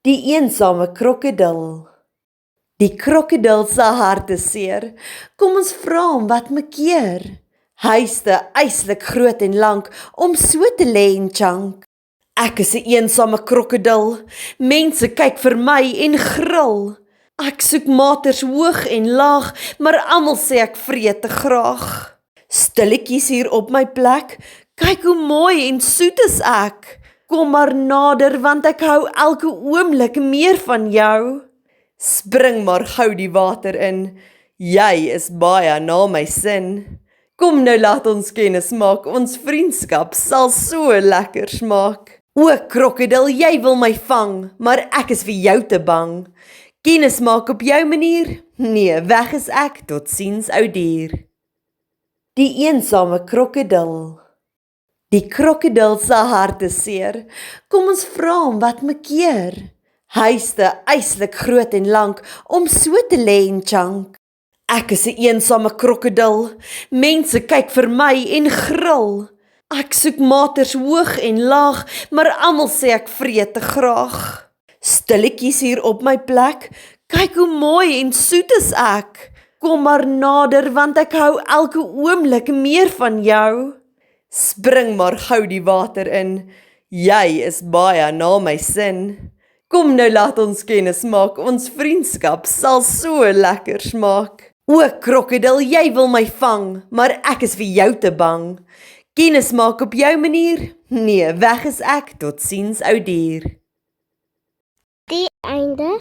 Die eensame krokodil. Die krokodil se hart is seer. Kom ons vra hom wat maak keer. Hy's te eislik groot en lank om so te lê en chunk. Ek is 'n eensame krokodil. Mense kyk vir my en gril. Ek soek maters hoog en laag, maar almal sê ek vreet te graag. Stilletjies hier op my plek, kyk hoe mooi en soet is ek. Kom maar nader, want ek hou elke oomblik meer van jou. Spring maar gou die water in, jy is baie na my sin. Kom nou laat ons kennis maak, ons vriendskap sal so lekker smaak. O krokodil, jy wil my vang, maar ek is vir jou te bang. Kennis maak op jou manier? Nee, weg is ek, totsiens ou dier. Die eensame krokodil. Die krokodil se hart is seer. Kom ons vra hom wat maak keer. Hy's te eislik groot en lank om so te lê en chunk. Ek is 'n eensame krokodil. Mense kyk vir my en gril. Ek soek maters hoog en laag, maar almal sê ek vreet te graag. Stilletjies hier op my plek, kyk hoe mooi en soet is ek. Kom maar nader, want ek hou elke oomblik meer van jou. Spring maar gou die water in, jy is baie na my sin. Kom nou laat ons kennis maak, ons vriendskap sal so lekker smaak. O krokodil, jy wil my vang, maar ek is vir jou te bang. Kennis maak op jou manier? Nee, weg is ek, totsiens ou dier. Die einde.